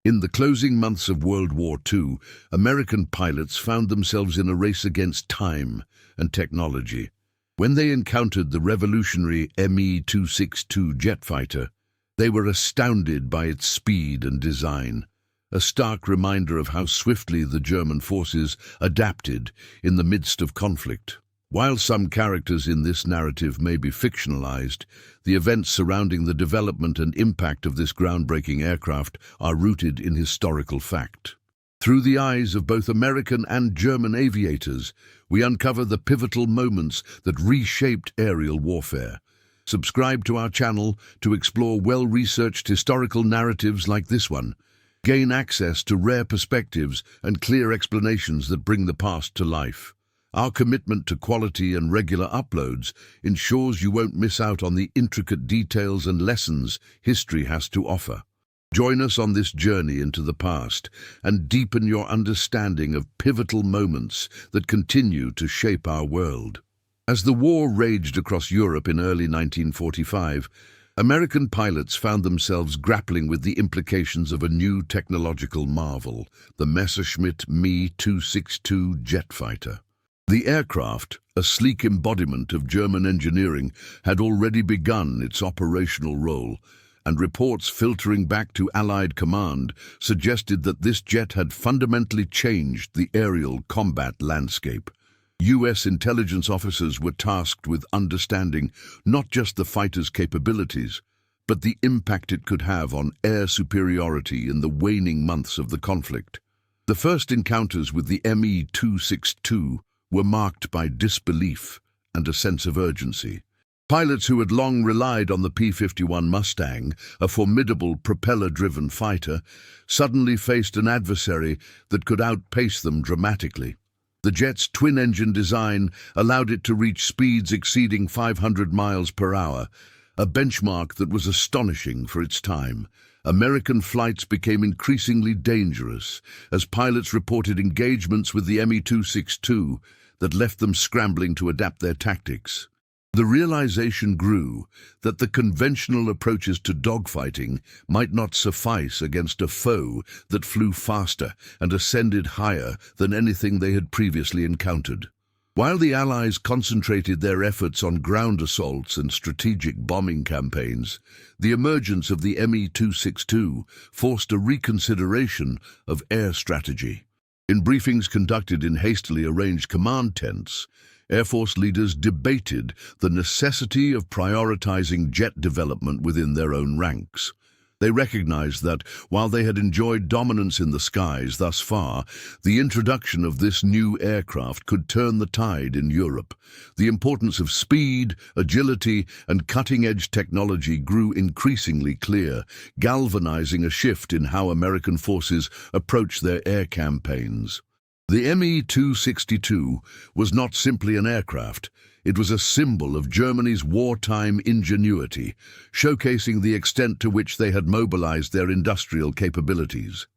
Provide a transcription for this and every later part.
In the closing months of World War II, American pilots found themselves in a race against time and technology. When they encountered the revolutionary Me-262 jet fighter, they were astounded by its speed and design, a stark reminder of how swiftly the German forces adapted in the midst of conflict. While some characters in this narrative may be fictionalized, the events surrounding the development and impact of this groundbreaking aircraft are rooted in historical fact. Through the eyes of both American and German aviators, we uncover the pivotal moments that reshaped aerial warfare. Subscribe to our channel to explore well-researched historical narratives like this one. Gain access to rare perspectives and clear explanations that bring the past to life. Our commitment to quality and regular uploads ensures you won't miss out on the intricate details and lessons history has to offer. Join us on this journey into the past and deepen your understanding of pivotal moments that continue to shape our world. As the war raged across Europe in early 1945, American pilots found themselves grappling with the implications of a new technological marvel, the Messerschmitt Me-262 jet fighter. The aircraft, a sleek embodiment of German engineering, had already begun its operational role, and reports filtering back to Allied command suggested that this jet had fundamentally changed the aerial combat landscape. U.S. intelligence officers were tasked with understanding not just the fighter's capabilities, but the impact it could have on air superiority in the waning months of the conflict. The first encounters with the Me-262 were marked by disbelief and a sense of urgency. Pilots who had long relied on the P-51 Mustang, a formidable propeller-driven fighter, suddenly faced an adversary that could outpace them dramatically. The jet's twin-engine design allowed it to reach speeds exceeding 500 miles per hour, a benchmark that was astonishing for its time. American flights became increasingly dangerous as pilots reported engagements with the Me-262 that left them scrambling to adapt their tactics. The realization grew that the conventional approaches to dogfighting might not suffice against a foe that flew faster and ascended higher than anything they had previously encountered. While the Allies concentrated their efforts on ground assaults and strategic bombing campaigns, the emergence of the Me-262 forced a reconsideration of air strategy. In briefings conducted in hastily arranged command tents, Air Force leaders debated the necessity of prioritizing jet development within their own ranks. They recognized that, while they had enjoyed dominance in the skies thus far, the introduction of this new aircraft could turn the tide in Europe. The importance of speed, agility, and cutting-edge technology grew increasingly clear, galvanizing a shift in how American forces approached their air campaigns. The Me-262 was not simply an aircraft. It was a symbol of Germany's wartime ingenuity, showcasing the extent to which they had mobilized their industrial capabilities.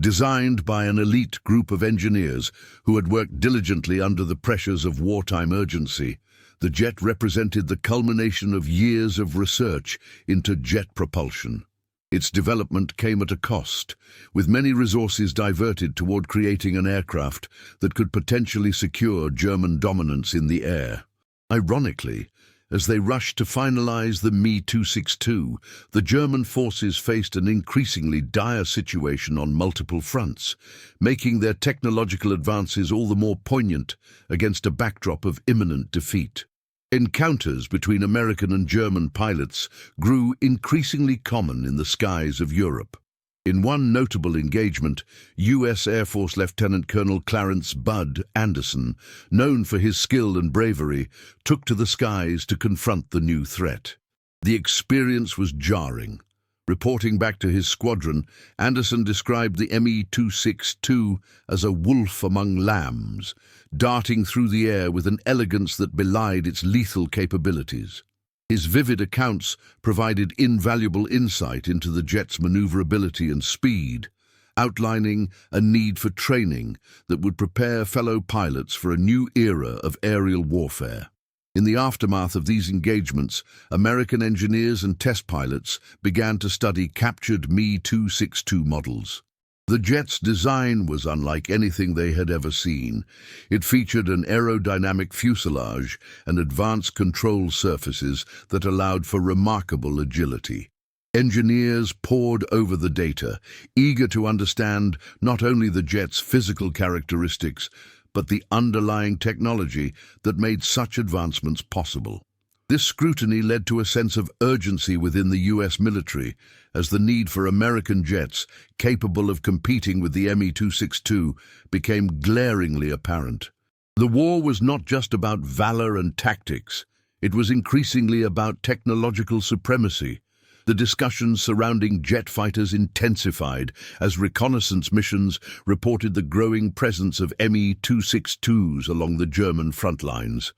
Designed by an elite group of engineers who had worked diligently under the pressures of wartime urgency, the jet represented the culmination of years of research into jet propulsion. Its development came at a cost, with many resources diverted toward creating an aircraft that could potentially secure German dominance in the air. Ironically, as they rushed to finalize the Me-262, the German forces faced an increasingly dire situation on multiple fronts, making their technological advances all the more poignant against a backdrop of imminent defeat. Encounters between American and German pilots grew increasingly common in the skies of Europe. In one notable engagement, U.S. Air Force Lieutenant Colonel Clarence "Bud" Anderson, known for his skill and bravery, took to the skies to confront the new threat. The experience was jarring. Reporting back to his squadron, Anderson described the Me-262 as a wolf among lambs, darting through the air with an elegance that belied its lethal capabilities. His vivid accounts provided invaluable insight into the jet's maneuverability and speed, outlining a need for training that would prepare fellow pilots for a new era of aerial warfare. In the aftermath of these engagements, American engineers and test pilots began to study captured Me-262 models. The jet's design was unlike anything they had ever seen. It featured an aerodynamic fuselage and advanced control surfaces that allowed for remarkable agility. Engineers pored over the data, eager to understand not only the jet's physical characteristics, but the underlying technology that made such advancements possible. This scrutiny led to a sense of urgency within the US military, as the need for American jets capable of competing with the Me-262 became glaringly apparent. The war was not just about valor and tactics, it was increasingly about technological supremacy. The discussions surrounding jet fighters intensified as reconnaissance missions reported the growing presence of Me-262s along the German front lines.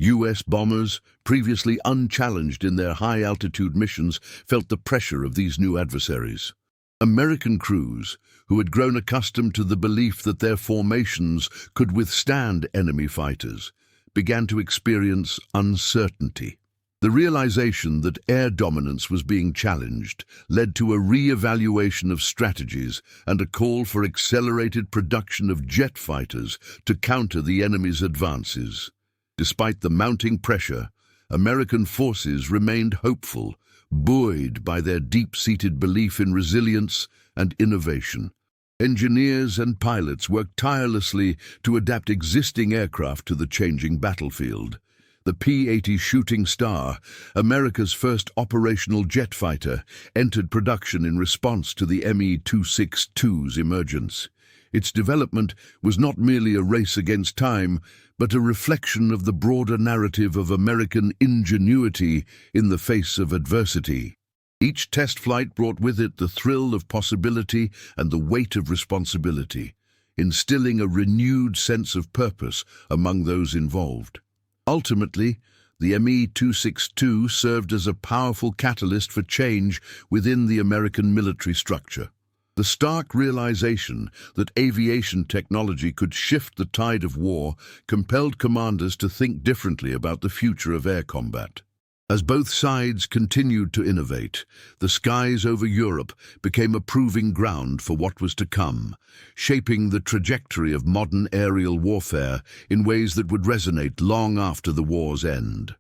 US bombers, previously unchallenged in their high-altitude missions, felt the pressure of these new adversaries. American crews, who had grown accustomed to the belief that their formations could withstand enemy fighters, began to experience uncertainty. The realization that air dominance was being challenged led to a re-evaluation of strategies and a call for accelerated production of jet fighters to counter the enemy's advances. Despite the mounting pressure, American forces remained hopeful, buoyed by their deep-seated belief in resilience and innovation. Engineers and pilots worked tirelessly to adapt existing aircraft to the changing battlefield. The P-80 Shooting Star, America's first operational jet fighter, entered production in response to the Me-262's emergence. Its development was not merely a race against time, but a reflection of the broader narrative of American ingenuity in the face of adversity. Each test flight brought with it the thrill of possibility and the weight of responsibility, instilling a renewed sense of purpose among those involved. Ultimately, the Me-262 served as a powerful catalyst for change within the American military structure. The stark realization that aviation technology could shift the tide of war compelled commanders to think differently about the future of air combat. As both sides continued to innovate, the skies over Europe became a proving ground for what was to come, shaping the trajectory of modern aerial warfare in ways that would resonate long after the war's end.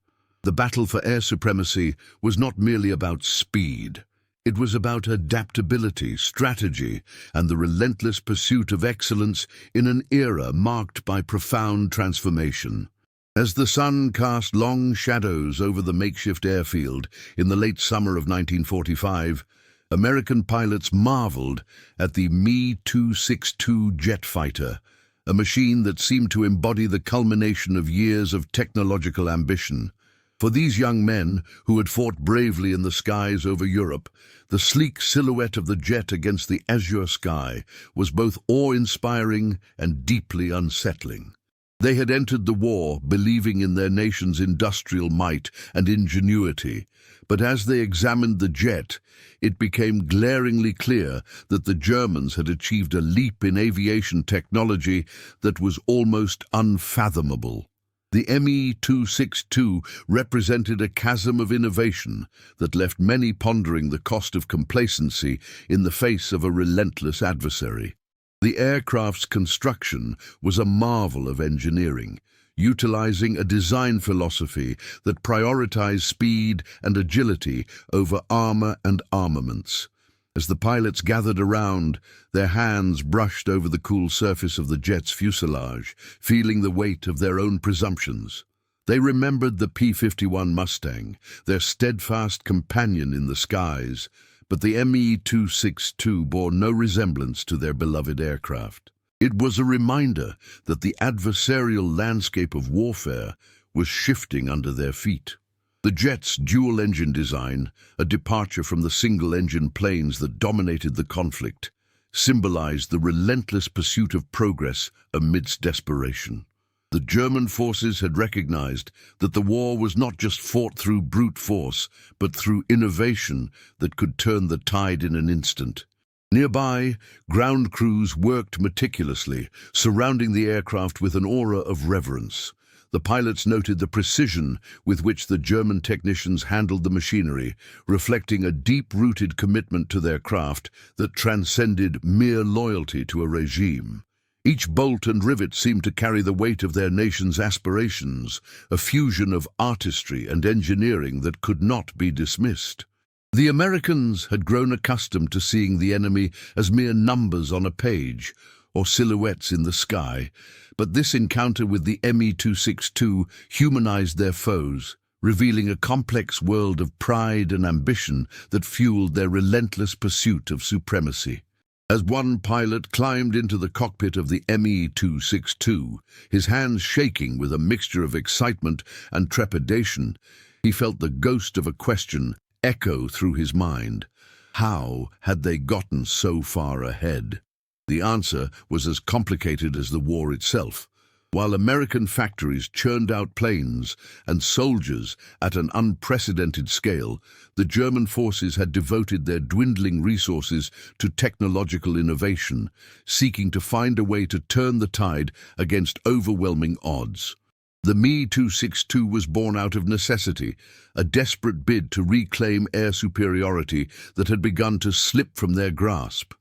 The battle for air supremacy was not merely about speed. It was about adaptability, strategy, and the relentless pursuit of excellence in an era marked by profound transformation. As the sun cast long shadows over the makeshift airfield in the late summer of 1945, American pilots marveled at the Me-262 jet fighter, a machine that seemed to embody the culmination of years of technological ambition. For these young men, who had fought bravely in the skies over Europe, the sleek silhouette of the jet against the azure sky was both awe-inspiring and deeply unsettling. They had entered the war believing in their nation's industrial might and ingenuity, but as they examined the jet, it became glaringly clear that the Germans had achieved a leap in aviation technology that was almost unfathomable. The Me-262 represented a chasm of innovation that left many pondering the cost of complacency in the face of a relentless adversary. The aircraft's construction was a marvel of engineering, utilizing a design philosophy that prioritized speed and agility over armor and armaments. As the pilots gathered around, their hands brushed over the cool surface of the jet's fuselage, feeling the weight of their own presumptions. They remembered the P-51 Mustang, their steadfast companion in the skies, but the Me-262 bore no resemblance to their beloved aircraft. It was a reminder that the adversarial landscape of warfare was shifting under their feet. The jet's dual-engine design, a departure from the single-engine planes that dominated the conflict, symbolized the relentless pursuit of progress amidst desperation. The German forces had recognized that the war was not just fought through brute force, but through innovation that could turn the tide in an instant. Nearby, ground crews worked meticulously, surrounding the aircraft with an aura of reverence. The pilots noted the precision with which the German technicians handled the machinery, reflecting a deep-rooted commitment to their craft that transcended mere loyalty to a regime. Each bolt and rivet seemed to carry the weight of their nation's aspirations, a fusion of artistry and engineering that could not be dismissed. The Americans had grown accustomed to seeing the enemy as mere numbers on a page, or silhouettes in the sky, but this encounter with the Me-262 humanized their foes, revealing a complex world of pride and ambition that fueled their relentless pursuit of supremacy. As one pilot climbed into the cockpit of the Me-262, his hands shaking with a mixture of excitement and trepidation, he felt the ghost of a question echo through his mind. How had they gotten so far ahead? The answer was as complicated as the war itself. While American factories churned out planes and soldiers at an unprecedented scale, the German forces had devoted their dwindling resources to technological innovation, seeking to find a way to turn the tide against overwhelming odds. The Me-262 was born out of necessity, a desperate bid to reclaim air superiority that had begun to slip from their grasp.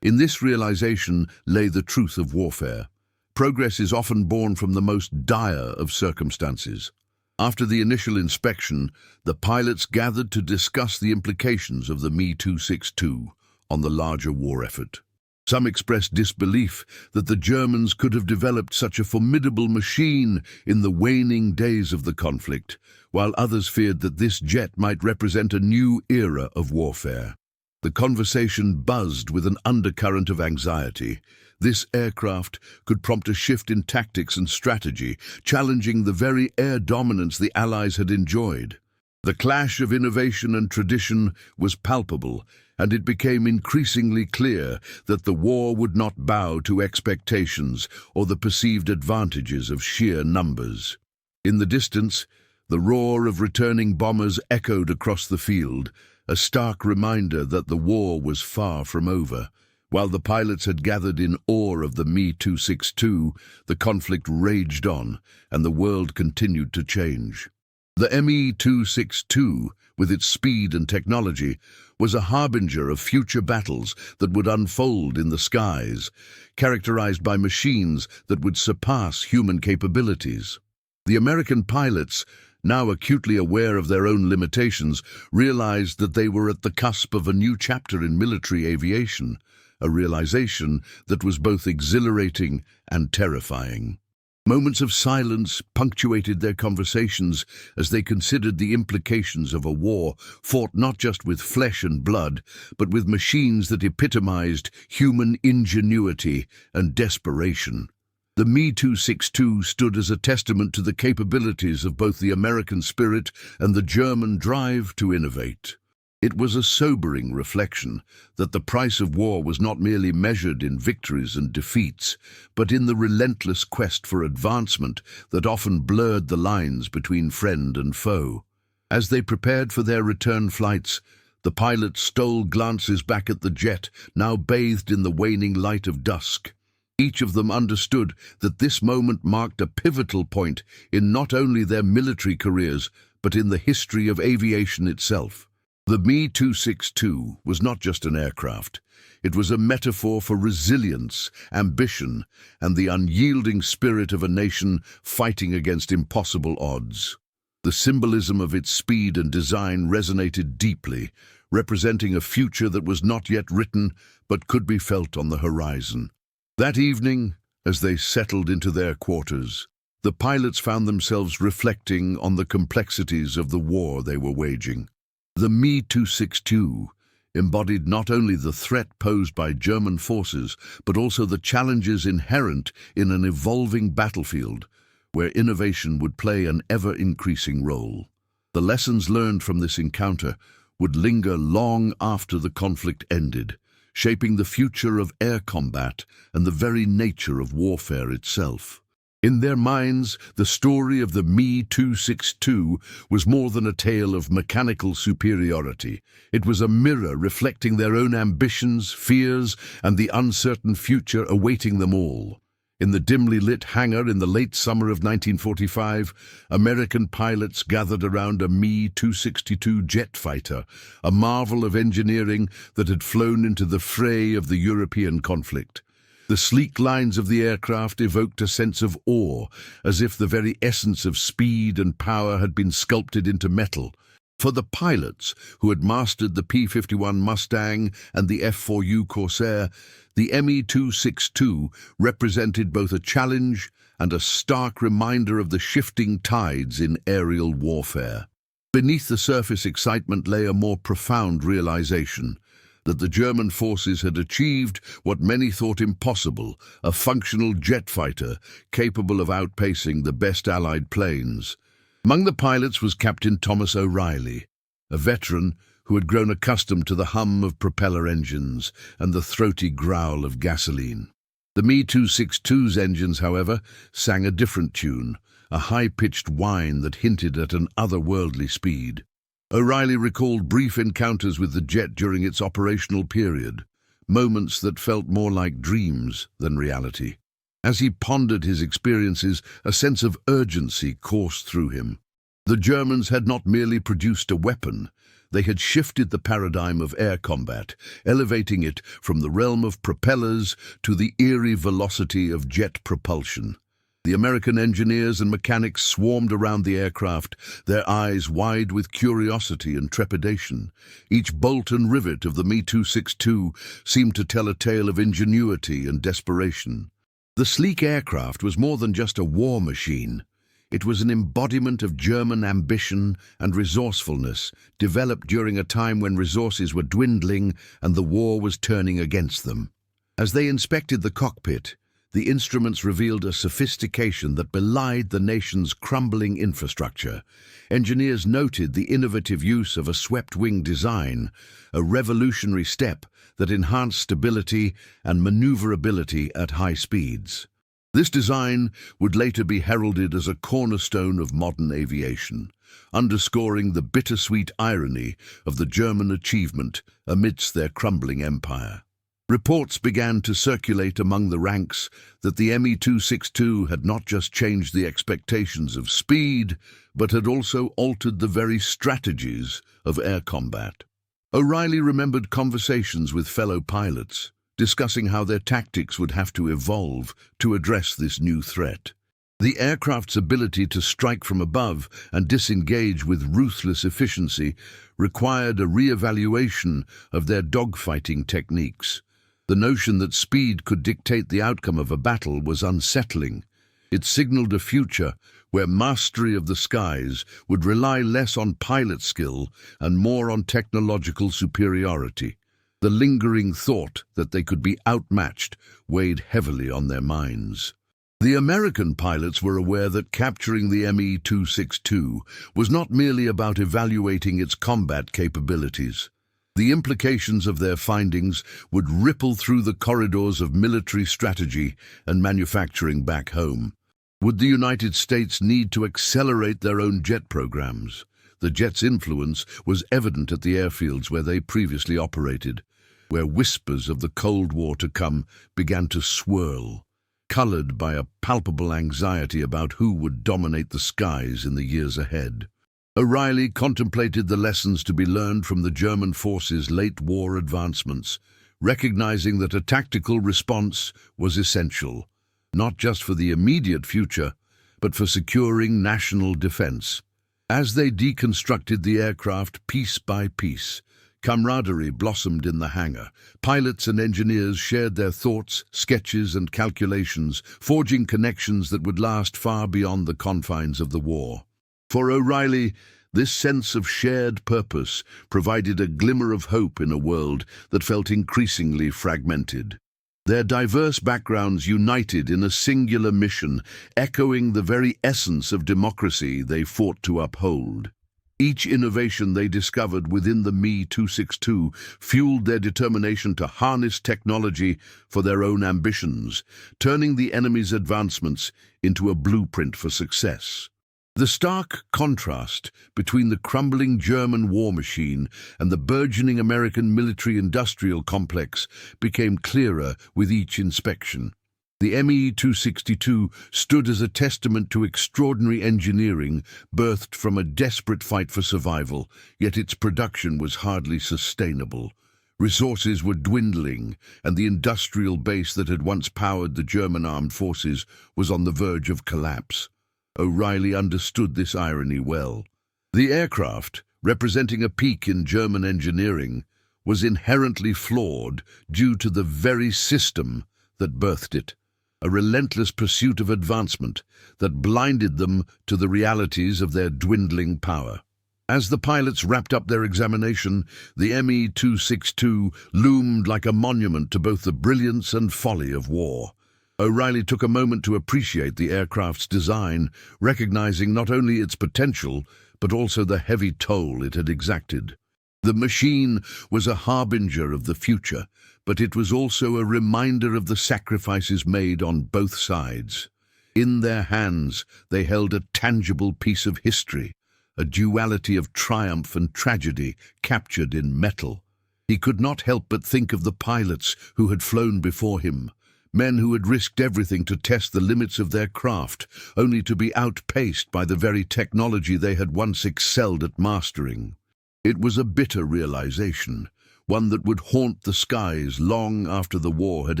In this realization lay the truth of warfare. Progress is often born from the most dire of circumstances. After the initial inspection, the pilots gathered to discuss the implications of the Me-262 on the larger war effort. Some expressed disbelief that the Germans could have developed such a formidable machine in the waning days of the conflict, while others feared that this jet might represent a new era of warfare. The conversation buzzed with an undercurrent of anxiety. This aircraft could prompt a shift in tactics and strategy, challenging the very air dominance the Allies had enjoyed. The clash of innovation and tradition was palpable, and it became increasingly clear that the war would not bow to expectations or the perceived advantages of sheer numbers. In the distance, the roar of returning bombers echoed across the field, a stark reminder that the war was far from over. While the pilots had gathered in awe of the Me-262, the conflict raged on, and the world continued to change. The Me-262, with its speed and technology, was a harbinger of future battles that would unfold in the skies, characterized by machines that would surpass human capabilities. The American pilots, now acutely aware of their own limitations, realized that they were at the cusp of a new chapter in military aviation, a realization that was both exhilarating and terrifying. Moments of silence punctuated their conversations as they considered the implications of a war fought not just with flesh and blood, but with machines that epitomized human ingenuity and desperation. The Me-262 stood as a testament to the capabilities of both the American spirit and the German drive to innovate. It was a sobering reflection that the price of war was not merely measured in victories and defeats, but in the relentless quest for advancement that often blurred the lines between friend and foe. As they prepared for their return flights, the pilots stole glances back at the jet, now bathed in the waning light of dusk. Each of them understood that this moment marked a pivotal point in not only their military careers, but in the history of aviation itself. The Me-262 was not just an aircraft. It was a metaphor for resilience, ambition, and the unyielding spirit of a nation fighting against impossible odds. The symbolism of its speed and design resonated deeply, representing a future that was not yet written but could be felt on the horizon. That evening, as they settled into their quarters, the pilots found themselves reflecting on the complexities of the war they were waging. The Me-262 embodied not only the threat posed by German forces, but also the challenges inherent in an evolving battlefield, where innovation would play an ever-increasing role. The lessons learned from this encounter would linger long after the conflict ended, shaping the future of air combat and the very nature of warfare itself. In their minds, the story of the Me-262 was more than a tale of mechanical superiority. It was a mirror reflecting their own ambitions, fears, and the uncertain future awaiting them all. In the dimly lit hangar in the late summer of 1945, American pilots gathered around a Me-262 jet fighter, a marvel of engineering that had flown into the fray of the European conflict. The sleek lines of the aircraft evoked a sense of awe, as if the very essence of speed and power had been sculpted into metal. For the pilots, who had mastered the P-51 Mustang and the F-4U Corsair, the Me-262 represented both a challenge and a stark reminder of the shifting tides in aerial warfare. Beneath the surface excitement lay a more profound realization that the German forces had achieved what many thought impossible, a functional jet fighter capable of outpacing the best Allied planes. Among the pilots was Captain Thomas O'Reilly, a veteran who had grown accustomed to the hum of propeller engines and the throaty growl of gasoline. The Me-262's engines, however, sang a different tune, a high-pitched whine that hinted at an otherworldly speed. O'Reilly recalled brief encounters with the jet during its operational period, moments that felt more like dreams than reality. As he pondered his experiences, a sense of urgency coursed through him. The Germans had not merely produced a weapon, they had shifted the paradigm of air combat, elevating it from the realm of propellers to the eerie velocity of jet propulsion. The American engineers and mechanics swarmed around the aircraft, their eyes wide with curiosity and trepidation. Each bolt and rivet of the Me-262 seemed to tell a tale of ingenuity and desperation. The sleek aircraft was more than just a war machine. It was an embodiment of German ambition and resourcefulness, developed during a time when resources were dwindling and the war was turning against them. As they inspected the cockpit, the instruments revealed a sophistication that belied the nation's crumbling infrastructure. Engineers noted the innovative use of a swept-wing design, a revolutionary step that enhanced stability and maneuverability at high speeds. This design would later be heralded as a cornerstone of modern aviation, underscoring the bittersweet irony of the German achievement amidst their crumbling empire. Reports began to circulate among the ranks that the Me-262 had not just changed the expectations of speed, but had also altered the very strategies of air combat. O'Reilly remembered conversations with fellow pilots, discussing how their tactics would have to evolve to address this new threat. The aircraft's ability to strike from above and disengage with ruthless efficiency required a re-evaluation of their dogfighting techniques. The notion that speed could dictate the outcome of a battle was unsettling. It signaled a future where mastery of the skies would rely less on pilot skill and more on technological superiority. The lingering thought that they could be outmatched weighed heavily on their minds. The American pilots were aware that capturing the Me-262 was not merely about evaluating its combat capabilities. The implications of their findings would ripple through the corridors of military strategy and manufacturing back home. Would the United States need to accelerate their own jet programs? The jet's influence was evident at the airfields where they previously operated, where whispers of the Cold War to come began to swirl, colored by a palpable anxiety about who would dominate the skies in the years ahead. O'Reilly contemplated the lessons to be learned from the German forces' late-war advancements, recognizing that a tactical response was essential, not just for the immediate future, but for securing national defense. As they deconstructed the aircraft piece by piece, camaraderie blossomed in the hangar. Pilots and engineers shared their thoughts, sketches, and calculations, forging connections that would last far beyond the confines of the war. For O'Reilly, this sense of shared purpose provided a glimmer of hope in a world that felt increasingly fragmented. Their diverse backgrounds united in a singular mission, echoing the very essence of democracy they fought to uphold. Each innovation they discovered within the Me-262 fueled their determination to harness technology for their own ambitions, turning the enemy's advancements into a blueprint for success. The stark contrast between the crumbling German war machine and the burgeoning American military-industrial complex became clearer with each inspection. The Me-262 stood as a testament to extraordinary engineering birthed from a desperate fight for survival, yet its production was hardly sustainable. Resources were dwindling, and the industrial base that had once powered the German armed forces was on the verge of collapse. O'Reilly understood this irony well. The aircraft, representing a peak in German engineering, was inherently flawed due to the very system that birthed it, a relentless pursuit of advancement that blinded them to the realities of their dwindling power. As the pilots wrapped up their examination, the Me-262 loomed like a monument to both the brilliance and folly of war. O'Reilly took a moment to appreciate the aircraft's design, recognizing not only its potential, but also the heavy toll it had exacted. The machine was a harbinger of the future, but it was also a reminder of the sacrifices made on both sides. In their hands, they held a tangible piece of history, a duality of triumph and tragedy captured in metal. He could not help but think of the pilots who had flown before him, men who had risked everything to test the limits of their craft, only to be outpaced by the very technology they had once excelled at mastering. It was a bitter realization, one that would haunt the skies long after the war had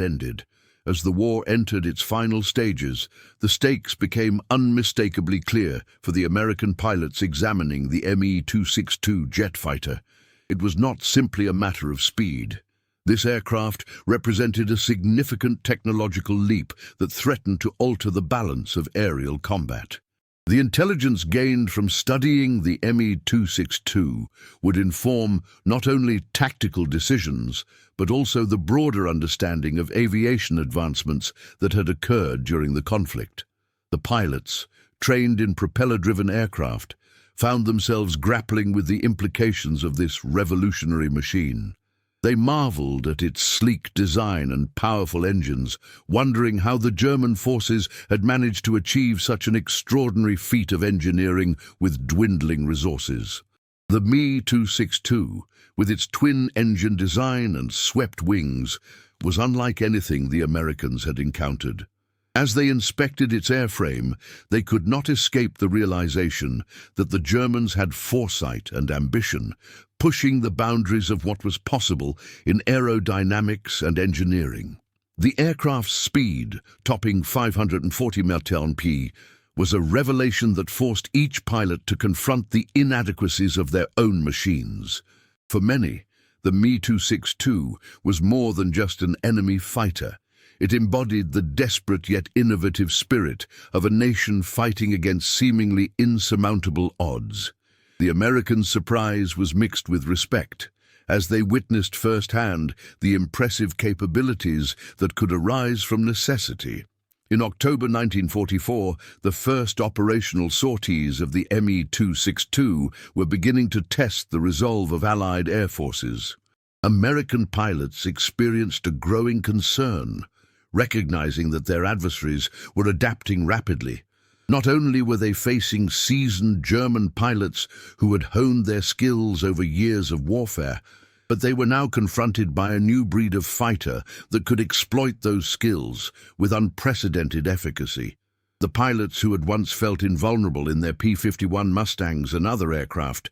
ended. As the war entered its final stages, the stakes became unmistakably clear for the American pilots examining the Me-262 jet fighter. It was not simply a matter of speed. This aircraft represented a significant technological leap that threatened to alter the balance of aerial combat. The intelligence gained from studying the Me-262 would inform not only tactical decisions, but also the broader understanding of aviation advancements that had occurred during the conflict. The pilots, trained in propeller-driven aircraft, found themselves grappling with the implications of this revolutionary machine. They marveled at its sleek design and powerful engines, wondering how the German forces had managed to achieve such an extraordinary feat of engineering with dwindling resources. The Me-262, with its twin-engine design and swept wings, was unlike anything the Americans had encountered. As they inspected its airframe, they could not escape the realization that the Germans had foresight and ambition, pushing the boundaries of what was possible in aerodynamics and engineering. The aircraft's speed, topping 540 mph, was a revelation that forced each pilot to confront the inadequacies of their own machines. For many, the Me-262 was more than just an enemy fighter. It embodied the desperate yet innovative spirit of a nation fighting against seemingly insurmountable odds. The Americans' surprise was mixed with respect, as they witnessed firsthand the impressive capabilities that could arise from necessity. In October 1944, the first operational sorties of the Me-262 were beginning to test the resolve of Allied air forces. American pilots experienced a growing concern, recognizing that their adversaries were adapting rapidly. Not only were they facing seasoned German pilots who had honed their skills over years of warfare, but they were now confronted by a new breed of fighter that could exploit those skills with unprecedented efficacy. The pilots who had once felt invulnerable in their P-51 Mustangs and other aircraft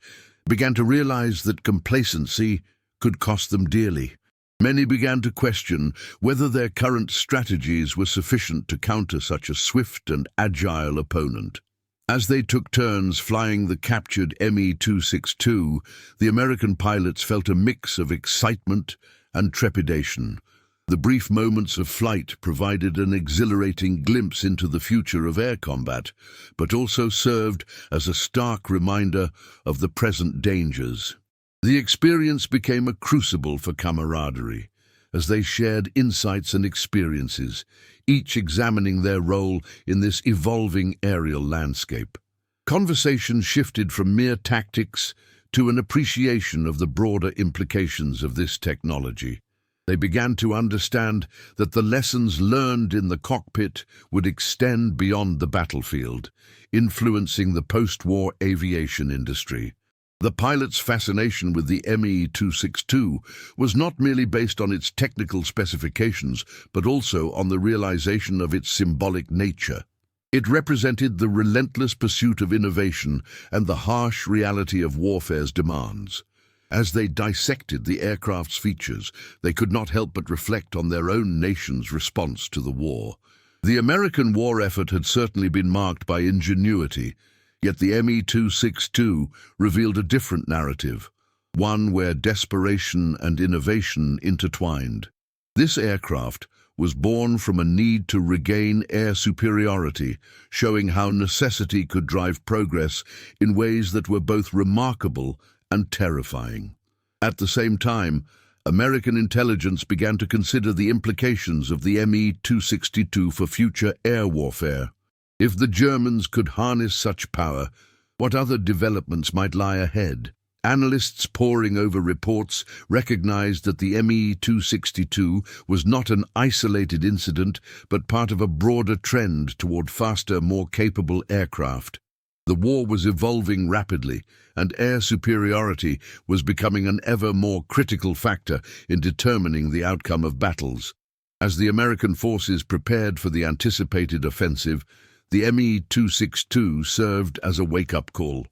began to realize that complacency could cost them dearly. Many began to question whether their current strategies were sufficient to counter such a swift and agile opponent. As they took turns flying the captured Me-262, the American pilots felt a mix of excitement and trepidation. The brief moments of flight provided an exhilarating glimpse into the future of air combat, but also served as a stark reminder of the present dangers. The experience became a crucible for camaraderie, as they shared insights and experiences, each examining their role in this evolving aerial landscape. Conversation shifted from mere tactics to an appreciation of the broader implications of this technology. They began to understand that the lessons learned in the cockpit would extend beyond the battlefield, influencing the post-war aviation industry. The pilot's fascination with the Me-262 was not merely based on its technical specifications, but also on the realization of its symbolic nature. It represented the relentless pursuit of innovation and the harsh reality of warfare's demands. As they dissected the aircraft's features, they could not help but reflect on their own nation's response to the war. The American war effort had certainly been marked by ingenuity, yet the Me-262 revealed a different narrative, one where desperation and innovation intertwined. This aircraft was born from a need to regain air superiority, showing how necessity could drive progress in ways that were both remarkable and terrifying. At the same time, American intelligence began to consider the implications of the Me-262 for future air warfare. If the Germans could harness such power, what other developments might lie ahead? Analysts poring over reports recognized that the Me-262 was not an isolated incident, but part of a broader trend toward faster, more capable aircraft. The war was evolving rapidly, and air superiority was becoming an ever more critical factor in determining the outcome of battles. As the American forces prepared for the anticipated offensive, the Me-262 served as a wake-up call.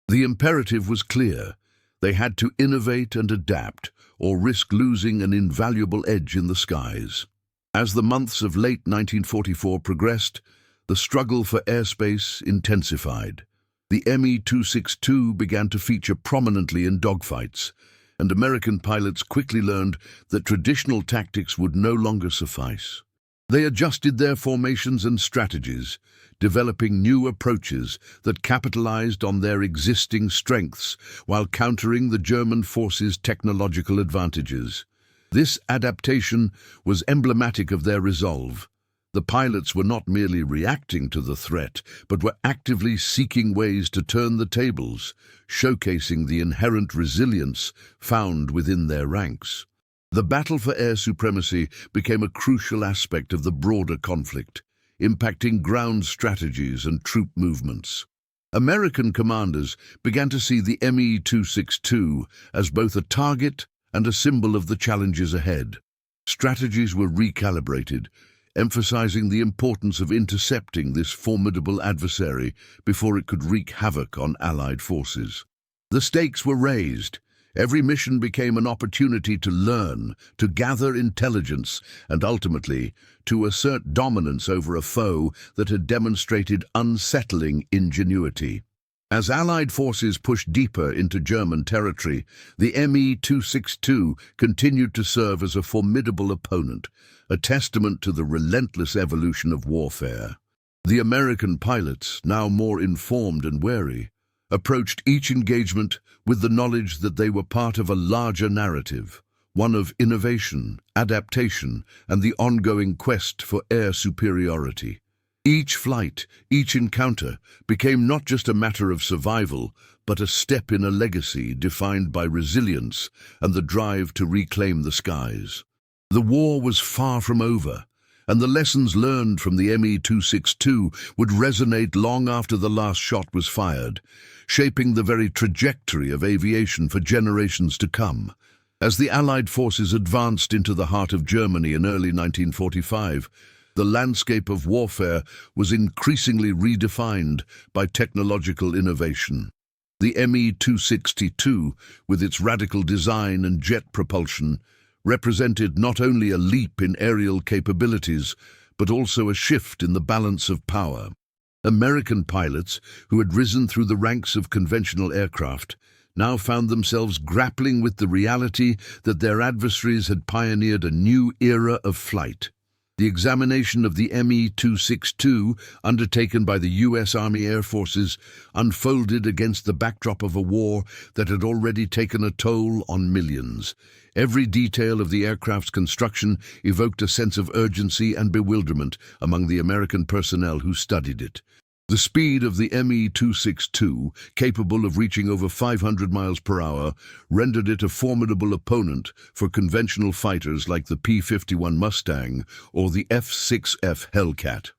The imperative was clear. They had to innovate and adapt, or risk losing an invaluable edge in the skies. As the months of late 1944 progressed, the struggle for airspace intensified. The Me-262 began to feature prominently in dogfights, and American pilots quickly learned that traditional tactics would no longer suffice. They adjusted their formations and strategies, developing new approaches that capitalized on their existing strengths while countering the German forces' technological advantages. This adaptation was emblematic of their resolve. The pilots were not merely reacting to the threat, but were actively seeking ways to turn the tables, showcasing the inherent resilience found within their ranks. The battle for air supremacy became a crucial aspect of the broader conflict, impacting ground strategies and troop movements. American commanders began to see the Me-262 as both a target and a symbol of the challenges ahead. Strategies were recalibrated, emphasizing the importance of intercepting this formidable adversary before it could wreak havoc on Allied forces. The stakes were raised. Every mission became an opportunity to learn, to gather intelligence, and ultimately to assert dominance over a foe that had demonstrated unsettling ingenuity. As Allied forces pushed deeper into German territory, the Me-262 continued to serve as a formidable opponent, a testament to the relentless evolution of warfare. The American pilots, now more informed and wary, approached each engagement with the knowledge that they were part of a larger narrative, one of innovation, adaptation, and the ongoing quest for air superiority. Each flight, each encounter, became not just a matter of survival, but a step in a legacy defined by resilience and the drive to reclaim the skies. The war was far from over, and the lessons learned from the Me-262 would resonate long after the last shot was fired, shaping the very trajectory of aviation for generations to come. As the Allied forces advanced into the heart of Germany in early 1945, the landscape of warfare was increasingly redefined by technological innovation. The Me-262, with its radical design and jet propulsion, represented not only a leap in aerial capabilities, but also a shift in the balance of power. American pilots, who had risen through the ranks of conventional aircraft, now found themselves grappling with the reality that their adversaries had pioneered a new era of flight. The examination of the Me-262, undertaken by the U.S. Army Air Forces, unfolded against the backdrop of a war that had already taken a toll on millions. Every detail of the aircraft's construction evoked a sense of urgency and bewilderment among the American personnel who studied it. The speed of the Me-262, capable of reaching over 500 miles per hour, rendered it a formidable opponent for conventional fighters like the P-51 Mustang or the F-6F Hellcat.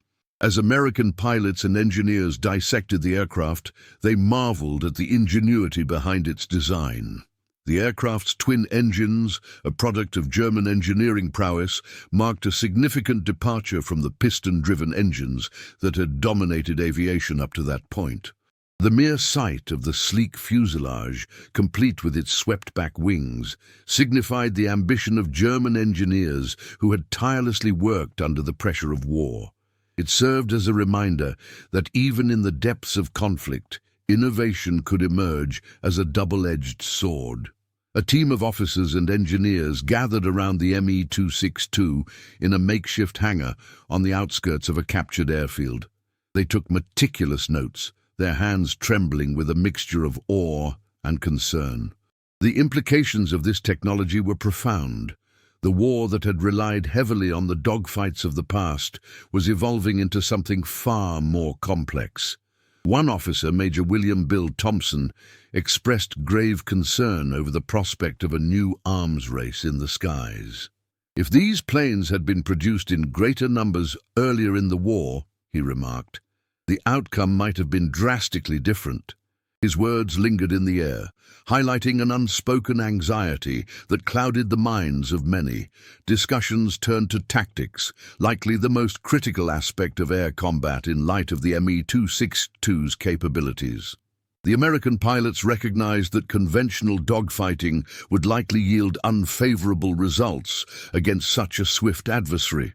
As American pilots and engineers dissected the aircraft, they marveled at the ingenuity behind its design. The aircraft's twin engines, a product of German engineering prowess, marked a significant departure from the piston-driven engines that had dominated aviation up to that point. The mere sight of the sleek fuselage, complete with its swept-back wings, signified the ambition of German engineers who had tirelessly worked under the pressure of war. It served as a reminder that even in the depths of conflict, innovation could emerge as a double-edged sword. A team of officers and engineers gathered around the Me-262 in a makeshift hangar on the outskirts of a captured airfield. They took meticulous notes, their hands trembling with a mixture of awe and concern. The implications of this technology were profound. The war that had relied heavily on the dogfights of the past was evolving into something far more complex. One officer, Major William Bill Thompson, expressed grave concern over the prospect of a new arms race in the skies. If these planes had been produced in greater numbers earlier in the war, he remarked, the outcome might have been drastically different. His words lingered in the air, highlighting an unspoken anxiety that clouded the minds of many. Discussions turned to tactics, likely the most critical aspect of air combat in light of the Me-262's capabilities. The American pilots recognized that conventional dogfighting would likely yield unfavorable results against such a swift adversary.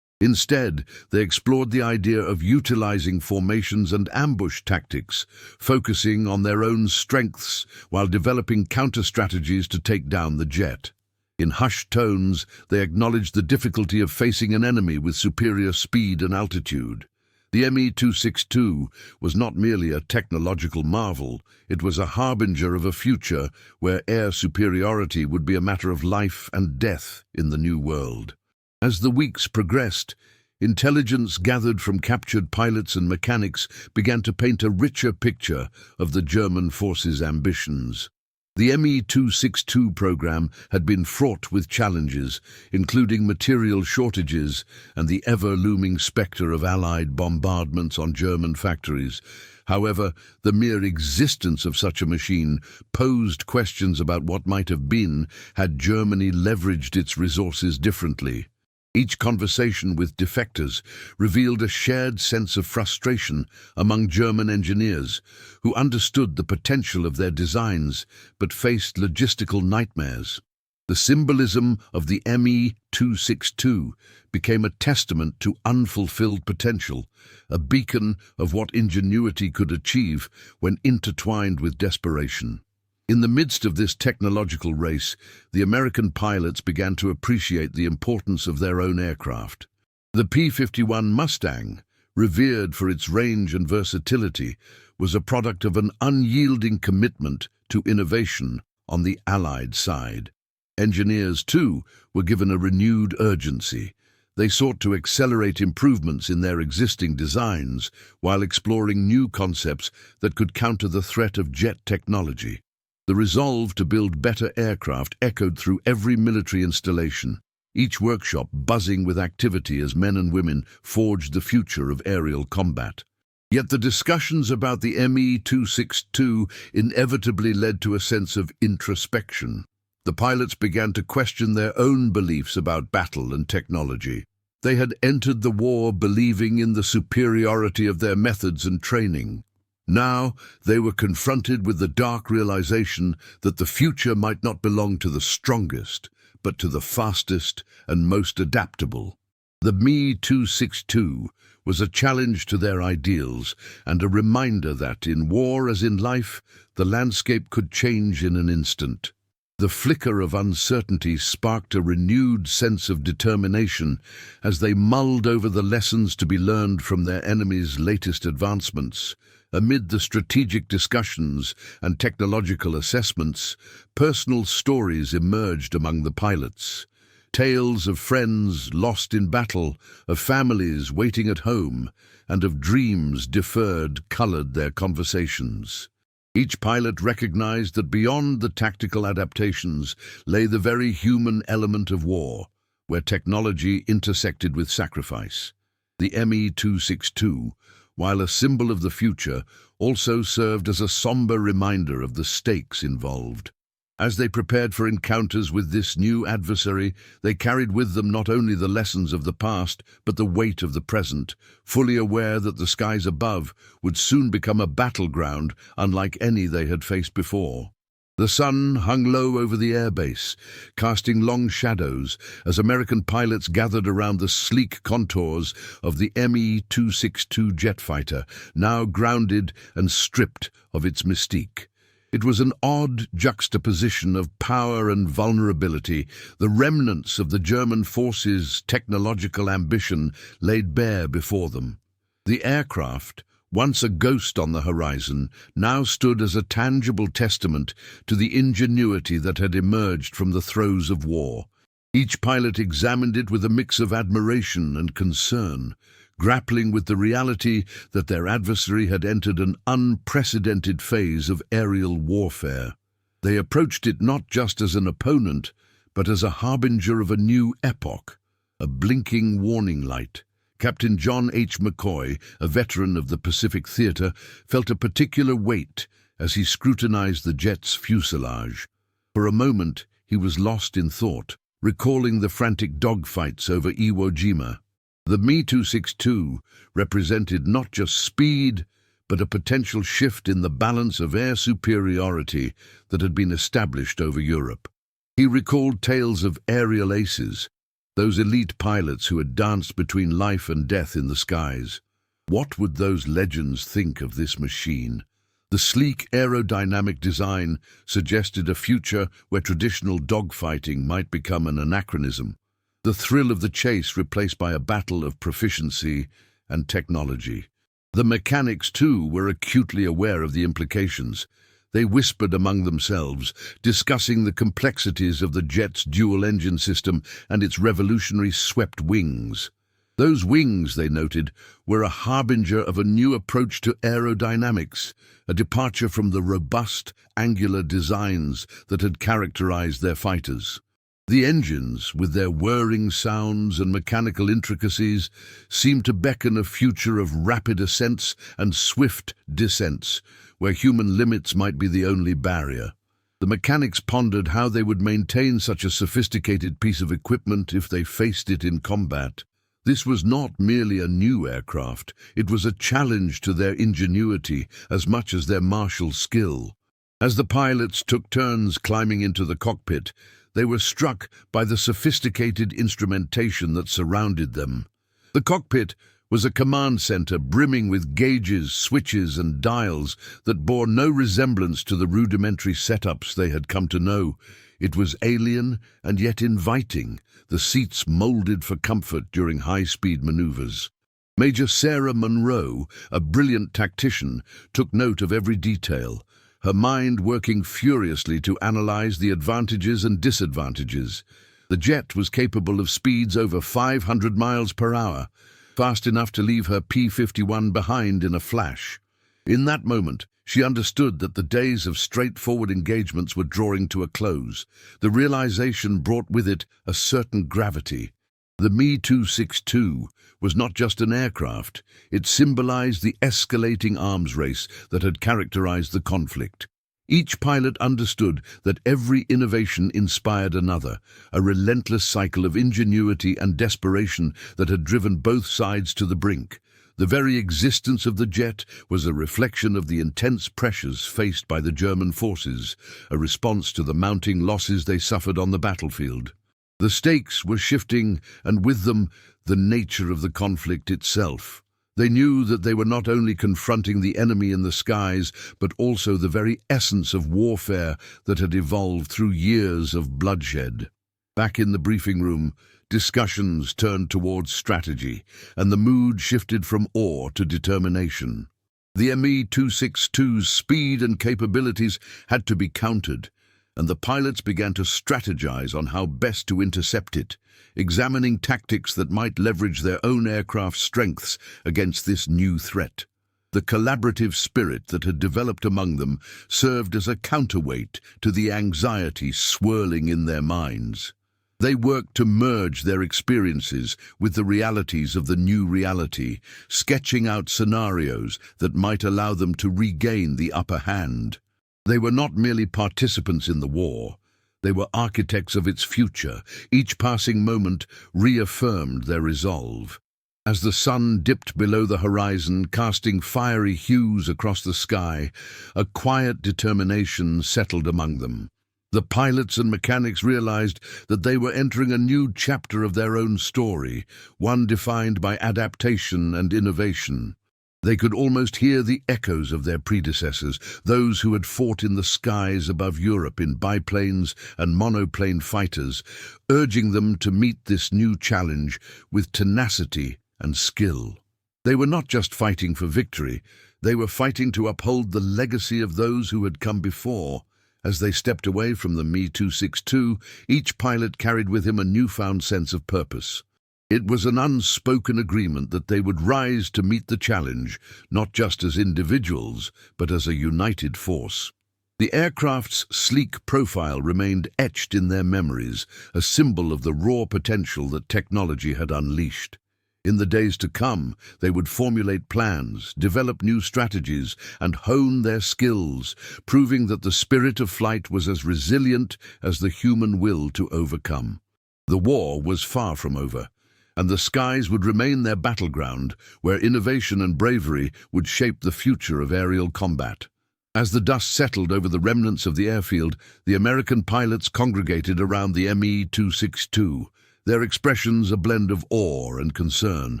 Instead, they explored the idea of utilizing formations and ambush tactics, focusing on their own strengths while developing counter-strategies to take down the jet. In hushed tones, they acknowledged the difficulty of facing an enemy with superior speed and altitude. The Me-262 was not merely a technological marvel, it was a harbinger of a future where air superiority would be a matter of life and death in the new world. As the weeks progressed, intelligence gathered from captured pilots and mechanics began to paint a richer picture of the German forces' ambitions. The Me-262 program had been fraught with challenges, including material shortages and the ever-looming spectre of Allied bombardments on German factories. However, the mere existence of such a machine posed questions about what might have been had Germany leveraged its resources differently. Each conversation with defectors revealed a shared sense of frustration among German engineers who understood the potential of their designs but faced logistical nightmares. The symbolism of the Me-262 became a testament to unfulfilled potential, a beacon of what ingenuity could achieve when intertwined with desperation. In the midst of this technological race, the American pilots began to appreciate the importance of their own aircraft. The P-51 Mustang, revered for its range and versatility, was a product of an unyielding commitment to innovation on the Allied side. Engineers, too, were given a renewed urgency. They sought to accelerate improvements in their existing designs while exploring new concepts that could counter the threat of jet technology. The resolve to build better aircraft echoed through every military installation, each workshop buzzing with activity as men and women forged the future of aerial combat. Yet the discussions about the Me-262 inevitably led to a sense of introspection. The pilots began to question their own beliefs about battle and technology. They had entered the war believing in the superiority of their methods and training. Now they were confronted with the dark realization that the future might not belong to the strongest, but to the fastest and most adaptable. The Me-262 was a challenge to their ideals and a reminder that, in war as in life, the landscape could change in an instant. The flicker of uncertainty sparked a renewed sense of determination as they mulled over the lessons to be learned from their enemy's latest advancements. Amid the strategic discussions and technological assessments, personal stories emerged among the pilots. Tales of friends lost in battle, of families waiting at home, and of dreams deferred colored their conversations. Each pilot recognized that beyond the tactical adaptations lay the very human element of war, where technology intersected with sacrifice. The Me-262, while a symbol of the future, also served as a somber reminder of the stakes involved. As they prepared for encounters with this new adversary, they carried with them not only the lessons of the past, but the weight of the present, fully aware that the skies above would soon become a battleground unlike any they had faced before. The sun hung low over the airbase, casting long shadows as American pilots gathered around the sleek contours of the Me-262 jet fighter, now grounded and stripped of its mystique. It was an odd juxtaposition of power and vulnerability, the remnants of the German forces' technological ambition laid bare before them. The aircraft, once a ghost on the horizon, now stood as a tangible testament to the ingenuity that had emerged from the throes of war. Each pilot examined it with a mix of admiration and concern, grappling with the reality that their adversary had entered an unprecedented phase of aerial warfare. They approached it not just as an opponent, but as a harbinger of a new epoch, a blinking warning light. Captain John H. McCoy, a veteran of the Pacific Theater, felt a particular weight as he scrutinized the jet's fuselage. For a moment, he was lost in thought, recalling the frantic dogfights over Iwo Jima. The Me-262 represented not just speed, but a potential shift in the balance of air superiority that had been established over Europe. He recalled tales of aerial aces, those elite pilots who had danced between life and death in the skies. What would those legends think of this machine? The sleek aerodynamic design suggested a future where traditional dogfighting might become an anachronism. The thrill of the chase replaced by a battle of proficiency and technology. The mechanics, too, were acutely aware of the implications. They whispered among themselves, discussing the complexities of the jet's dual-engine system and its revolutionary swept wings. Those wings, they noted, were a harbinger of a new approach to aerodynamics, a departure from the robust, angular designs that had characterized their fighters. The engines, with their whirring sounds and mechanical intricacies, seemed to beckon a future of rapid ascents and swift descents, where human limits might be the only barrier. The mechanics pondered how they would maintain such a sophisticated piece of equipment if they faced it in combat. This was not merely a new aircraft, it was a challenge to their ingenuity as much as their martial skill. As the pilots took turns climbing into the cockpit, they were struck by the sophisticated instrumentation that surrounded them. The cockpit was a command center brimming with gauges, switches, and dials that bore no resemblance to the rudimentary setups they had come to know. It was alien and yet inviting, the seats molded for comfort during high-speed maneuvers. Major Sarah Monroe, a brilliant tactician, took note of every detail, her mind working furiously to analyze the advantages and disadvantages. The jet was capable of speeds over 500 miles per hour, fast enough to leave her P-51 behind in a flash. In that moment, she understood that the days of straightforward engagements were drawing to a close. The realization brought with it a certain gravity. The Me-262 was not just an aircraft, it symbolized the escalating arms race that had characterized the conflict. Each pilot understood that every innovation inspired another, a relentless cycle of ingenuity and desperation that had driven both sides to the brink. The very existence of the jet was a reflection of the intense pressures faced by the German forces, a response to the mounting losses they suffered on the battlefield. The stakes were shifting, and with them, the nature of the conflict itself. They knew that they were not only confronting the enemy in the skies, but also the very essence of warfare that had evolved through years of bloodshed. Back in the briefing room, discussions turned towards strategy, and the mood shifted from awe to determination. The Me-262's speed and capabilities had to be countered, and the pilots began to strategize on how best to intercept it, examining tactics that might leverage their own aircraft's strengths against this new threat. The collaborative spirit that had developed among them served as a counterweight to the anxiety swirling in their minds. They worked to merge their experiences with the realities of the new reality, sketching out scenarios that might allow them to regain the upper hand. They were not merely participants in the war. They were architects of its future. Each passing moment reaffirmed their resolve. As the sun dipped below the horizon, casting fiery hues across the sky, a quiet determination settled among them. The pilots and mechanics realized that they were entering a new chapter of their own story, one defined by adaptation and innovation. They could almost hear the echoes of their predecessors, those who had fought in the skies above Europe in biplanes and monoplane fighters, urging them to meet this new challenge with tenacity and skill. They were not just fighting for victory, they were fighting to uphold the legacy of those who had come before. As they stepped away from the Me-262, each pilot carried with him a newfound sense of purpose. It was an unspoken agreement that they would rise to meet the challenge, not just as individuals, but as a united force. The aircraft's sleek profile remained etched in their memories, a symbol of the raw potential that technology had unleashed. In the days to come, they would formulate plans, develop new strategies, and hone their skills, proving that the spirit of flight was as resilient as the human will to overcome. The war was far from over, and the skies would remain their battleground, where innovation and bravery would shape the future of aerial combat. As the dust settled over the remnants of the airfield, the American pilots congregated around the Me-262. Their expressions a blend of awe and concern.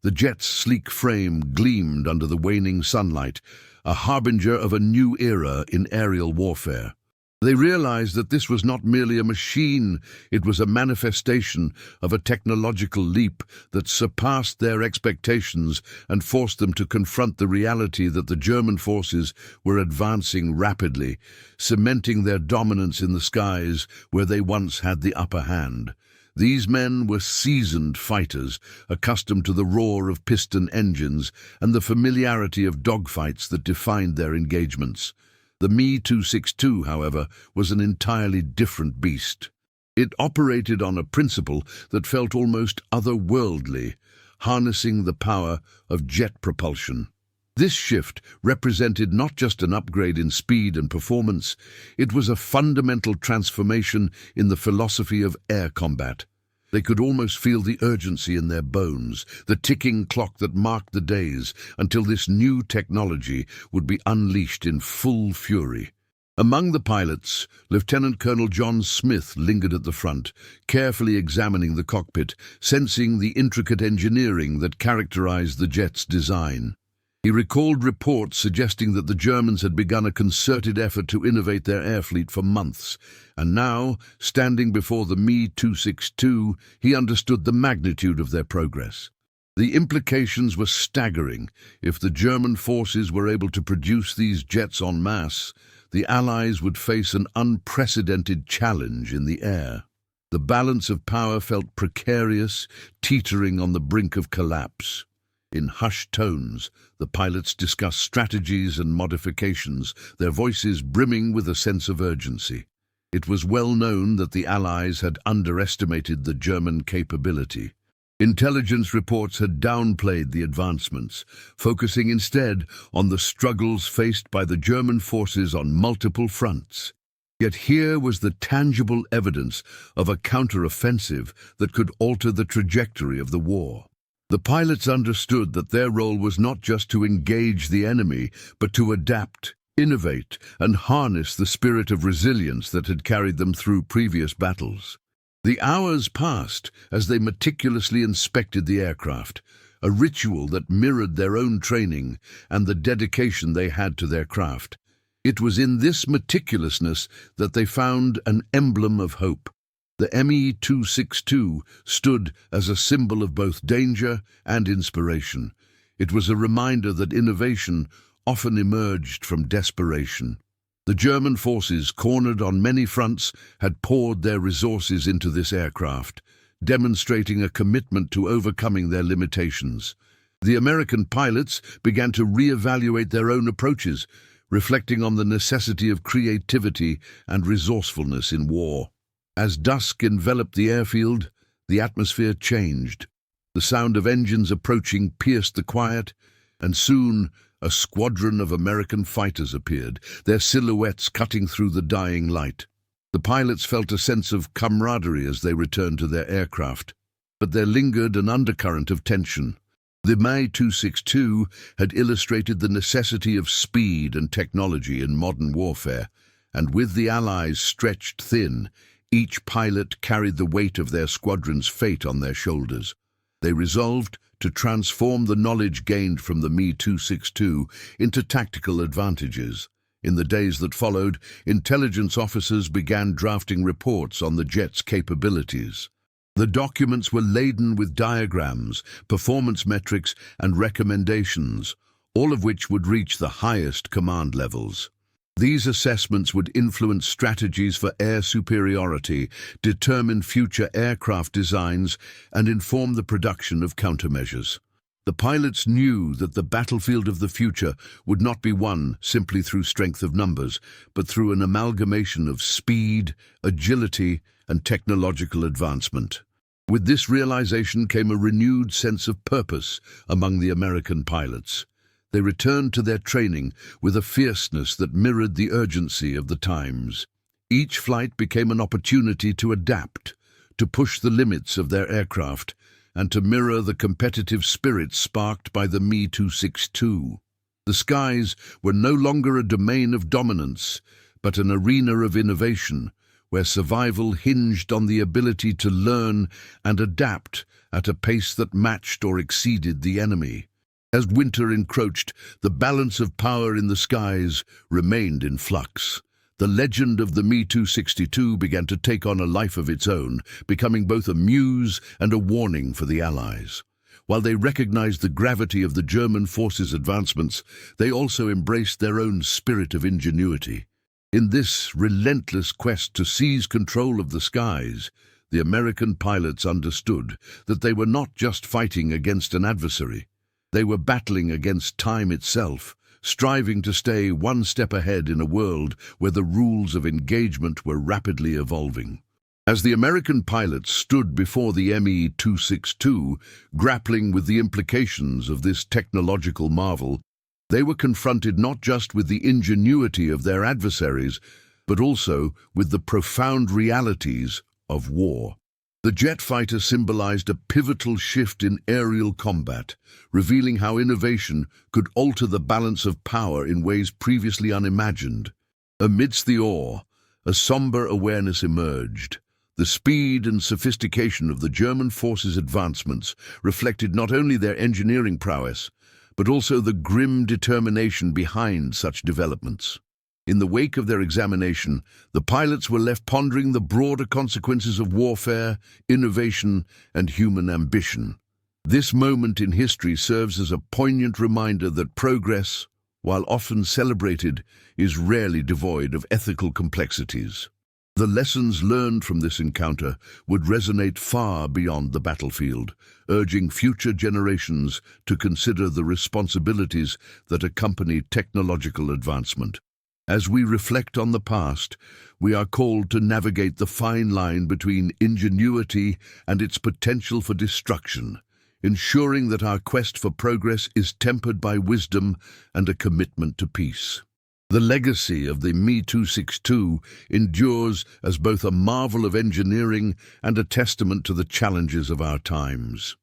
The jet's sleek frame gleamed under the waning sunlight, a harbinger of a new era in aerial warfare. They realized that this was not merely a machine, it was a manifestation of a technological leap that surpassed their expectations and forced them to confront the reality that the German forces were advancing rapidly, cementing their dominance in the skies where they once had the upper hand. These men were seasoned fighters, accustomed to the roar of piston engines and the familiarity of dogfights that defined their engagements. The Me-262, however, was an entirely different beast. It operated on a principle that felt almost otherworldly, harnessing the power of jet propulsion. This shift represented not just an upgrade in speed and performance, it was a fundamental transformation in the philosophy of air combat. They could almost feel the urgency in their bones, the ticking clock that marked the days until this new technology would be unleashed in full fury. Among the pilots, Lieutenant Colonel John Smith lingered at the front, carefully examining the cockpit, sensing the intricate engineering that characterized the jet's design. He recalled reports suggesting that the Germans had begun a concerted effort to innovate their air fleet for months, and now, standing before the Me-262, he understood the magnitude of their progress. The implications were staggering. If the German forces were able to produce these jets en masse, the Allies would face an unprecedented challenge in the air. The balance of power felt precarious, teetering on the brink of collapse. In hushed tones, the pilots discussed strategies and modifications, their voices brimming with a sense of urgency. It was well known that the Allies had underestimated the German capability. Intelligence reports had downplayed the advancements, focusing instead on the struggles faced by the German forces on multiple fronts. Yet here was the tangible evidence of a counter-offensive that could alter the trajectory of the war. The pilots understood that their role was not just to engage the enemy, but to adapt, innovate, and harness the spirit of resilience that had carried them through previous battles. The hours passed as they meticulously inspected the aircraft, a ritual that mirrored their own training and the dedication they had to their craft. It was in this meticulousness that they found an emblem of hope. The Me-262 stood as a symbol of both danger and inspiration. It was a reminder that innovation often emerged from desperation. The German forces, cornered on many fronts, had poured their resources into this aircraft, demonstrating a commitment to overcoming their limitations. The American pilots began to reevaluate their own approaches, reflecting on the necessity of creativity and resourcefulness in war. As dusk enveloped the airfield, the atmosphere changed. The sound of engines approaching pierced the quiet, and soon a squadron of American fighters appeared, their silhouettes cutting through the dying light. The pilots felt a sense of camaraderie as they returned to their aircraft, but there lingered an undercurrent of tension. The Me-262 had illustrated the necessity of speed and technology in modern warfare, and with the Allies stretched thin, each pilot carried the weight of their squadron's fate on their shoulders. They resolved to transform the knowledge gained from the Me-262 into tactical advantages. In the days that followed, intelligence officers began drafting reports on the jet's capabilities. The documents were laden with diagrams, performance metrics, and recommendations, all of which would reach the highest command levels. These assessments would influence strategies for air superiority, determine future aircraft designs, and inform the production of countermeasures. The pilots knew that the battlefield of the future would not be won simply through strength of numbers, but through an amalgamation of speed, agility, and technological advancement. With this realization came a renewed sense of purpose among the American pilots. They returned to their training with a fierceness that mirrored the urgency of the times. Each flight became an opportunity to adapt, to push the limits of their aircraft, and to mirror the competitive spirit sparked by the Me-262. The skies were no longer a domain of dominance, but an arena of innovation, where survival hinged on the ability to learn and adapt at a pace that matched or exceeded the enemy. As winter encroached, the balance of power in the skies remained in flux. The legend of the Me-262 began to take on a life of its own, becoming both a muse and a warning for the Allies. While they recognized the gravity of the German forces' advancements, they also embraced their own spirit of ingenuity. In this relentless quest to seize control of the skies, the American pilots understood that they were not just fighting against an adversary. They were battling against time itself, striving to stay one step ahead in a world where the rules of engagement were rapidly evolving. As the American pilots stood before the Me-262, grappling with the implications of this technological marvel, they were confronted not just with the ingenuity of their adversaries, but also with the profound realities of war. The jet fighter symbolized a pivotal shift in aerial combat, revealing how innovation could alter the balance of power in ways previously unimagined. Amidst the awe, a somber awareness emerged. The speed and sophistication of the German forces' advancements reflected not only their engineering prowess, but also the grim determination behind such developments. In the wake of their examination, the pilots were left pondering the broader consequences of warfare, innovation, and human ambition. This moment in history serves as a poignant reminder that progress, while often celebrated, is rarely devoid of ethical complexities. The lessons learned from this encounter would resonate far beyond the battlefield, urging future generations to consider the responsibilities that accompany technological advancement. As we reflect on the past, we are called to navigate the fine line between ingenuity and its potential for destruction, ensuring that our quest for progress is tempered by wisdom and a commitment to peace. The legacy of the Me-262 endures as both a marvel of engineering and a testament to the challenges of our times.